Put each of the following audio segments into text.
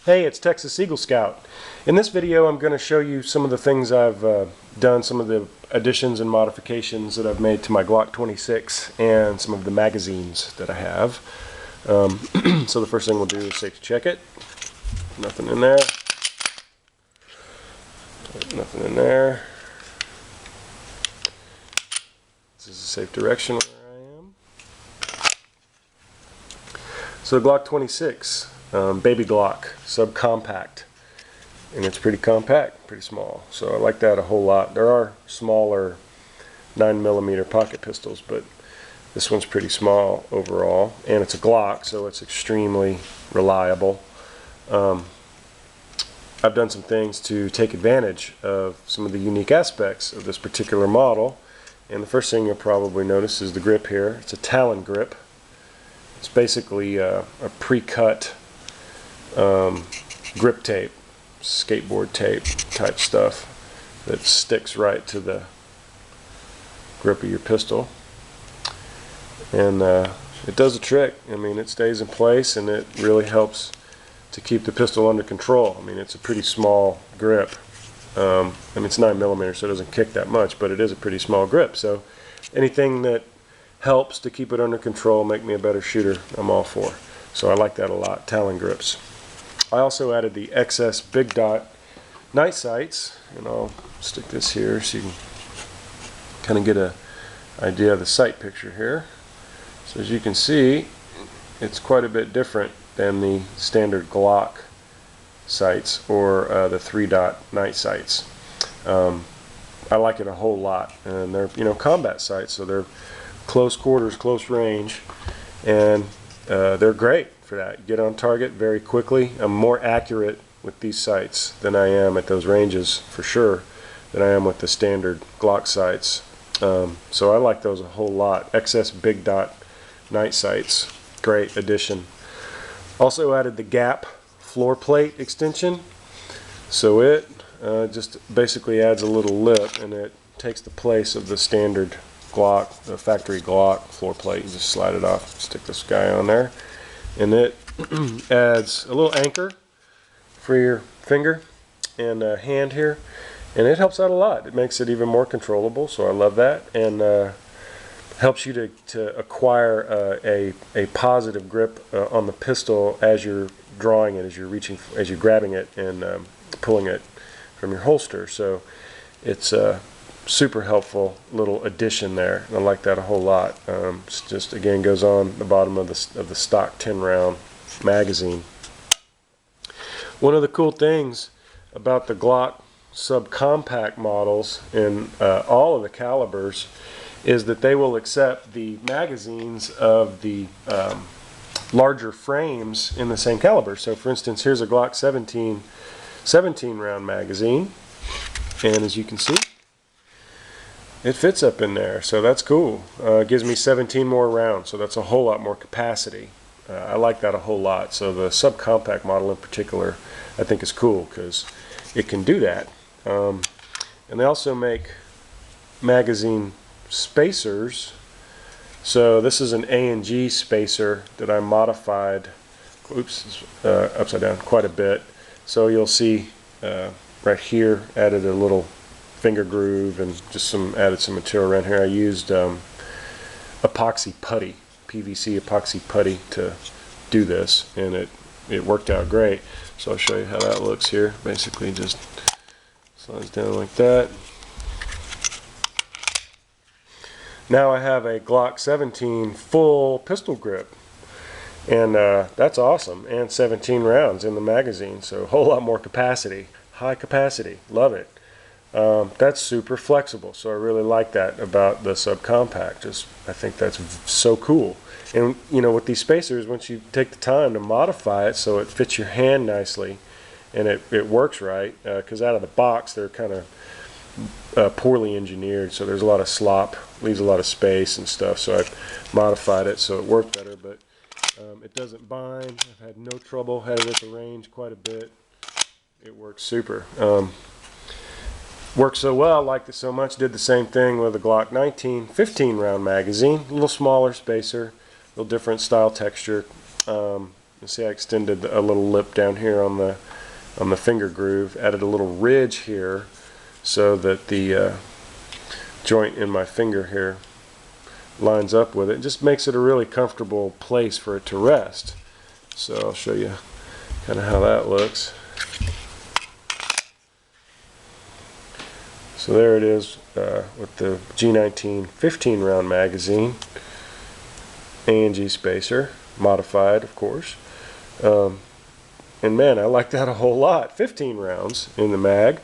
Hey, it's Texas Eagle Scout. In this video I'm going to show you some of the things I've done, some of the additions and modifications that I've made to my Glock 26 and some of the magazines that I have. So the first thing we'll do is safety check it. Nothing in there. Nothing in there. This is a safe direction where I am. So the Glock 26. Baby-glock, subcompact, and it's pretty compact, pretty small, so I like that a whole lot. There are smaller 9mm pocket pistols, but this one's pretty small overall, and it's a Glock, so it's extremely reliable. I've done some things to take advantage of some of the unique aspects of this particular model, and the first thing you'll probably notice is the grip here. It's a Talon grip. It's basically a pre-cut grip tape, skateboard tape type stuff that sticks right to the grip of your pistol, and it does a trick. I mean, it stays in place and it really helps to keep the pistol under control. I mean, it's a pretty small grip. I mean, it's 9mm, so it doesn't kick that much, but it is a pretty small grip, so anything that helps to keep it under control, make me a better shooter, I'm all for. So I like that a lot. Talon grips. I also added the XS big dot night sights, and I'll stick this here so you can kind of get an idea of the sight picture here. So as you can see, it's quite a bit different than the standard Glock sights or the 3-dot night sights. I like it a whole lot, and they're combat sights, so they're close quarters, close range, and they're great for that. You get on target very quickly. I'm more accurate with these sights than I am at those ranges, for sure, than I am with the standard Glock sights. So I like those a whole lot. XS big dot night sights, great addition. Also added the gap floor plate extension, so it just basically adds a little lip, and it takes the place of the standard Glock, the factory Glock floor plate. You just slide it off, stick this guy on there, and it adds a little anchor for your finger and hand here, and it helps out a lot. It makes it even more controllable, so I love that, and helps you to acquire a positive grip on the pistol as you're drawing it, as you're grabbing it and pulling it from your holster. So it's super helpful little addition there, and I like that a whole lot. It's just, again, goes on the bottom of the stock 10-round magazine. One of the cool things about the Glock subcompact models in all of the calibers is that they will accept the magazines of the larger frames in the same caliber. So for instance, here's a Glock 17-round magazine, and as you can see, it fits up in there, so that's cool. It gives me 17 more rounds, so that's a whole lot more capacity. I like that a whole lot. So the subcompact model in particular, I think is cool because it can do that. And they also make magazine spacers. So this is an A&G spacer that I modified, oops, upside down quite a bit. So you'll see right here, added a little finger groove and just added some material around here. I used epoxy putty, PVC epoxy putty, to do this, and it worked out great. So I'll show you how that looks here. Basically just slides down like that. Now I have a Glock 17 full pistol grip, and that's awesome, and 17 rounds in the magazine, so a whole lot more capacity, high capacity, love it. That's super flexible, so I really like that about the subcompact. I think that's so cool. And with these spacers, once you take the time to modify it so it fits your hand nicely and it works right, because out of the box they're kind of poorly engineered, so there's a lot of slop, leaves a lot of space and stuff, so I've modified it so it works better, but it doesn't bind. I've had no trouble, had it at the range quite a bit. It works super. Worked so well, liked it so much, did the same thing with a Glock 19 15-round magazine, a little smaller spacer, a little different style texture, You see I extended a little lip down here on the finger groove, added a little ridge here so that the joint in my finger here lines up with it. It just makes it a really comfortable place for it to rest. So I'll show you kind of how that looks. So there it is with the G19 15 round magazine, A&G spacer, modified of course. And man, I like that a whole lot. 15 rounds in the mag.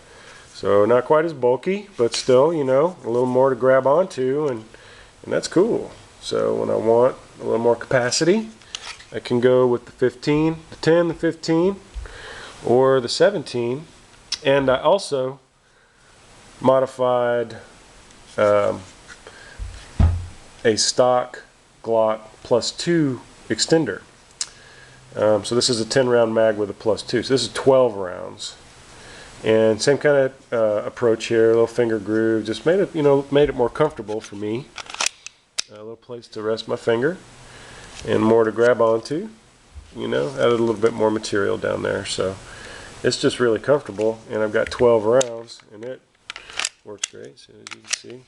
So not quite as bulky, but still, you know, a little more to grab onto, and that's cool. So when I want a little more capacity, I can go with the 15, the 10, the 15, or the 17. And I also modified a stock Glock +2 extender. So this is a 10 round mag with a +2. So this is 12 rounds. And same kind of approach here, a little finger groove, just made it, you know, made it more comfortable for me. A little place to rest my finger and more to grab onto, you know, added a little bit more material down there. So it's just really comfortable, and I've got 12 rounds and it works great. So as you can see,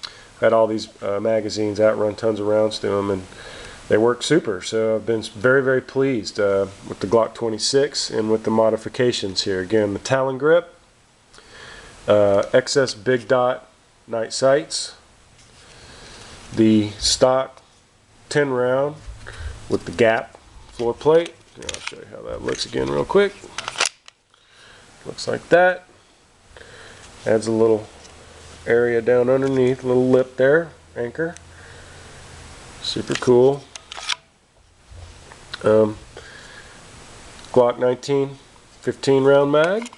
I've had all these magazines out, run tons of rounds through them, and they work super. So I've been very, very pleased with the Glock 26 and with the modifications here. Again, the Talon grip, XS big dot night sights, the stock 10 round with the gap floor plate. Here, I'll show you how that looks again real quick. Looks like that. Adds a little area down underneath, a little lip there, anchor. Super cool. Glock 19 15 round mag,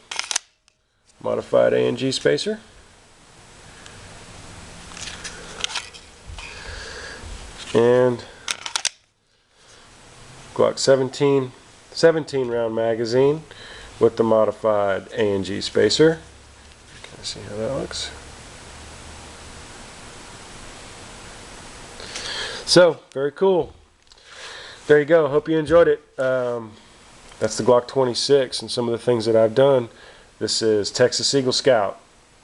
modified A&G spacer. And Glock 17 round magazine with the modified A&G spacer. Can you see how that looks? So, very cool. There you go. Hope you enjoyed it. That's the Glock 26 and some of the things that I've done. This is Texas Eagle Scout.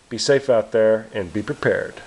Be safe out there and be prepared.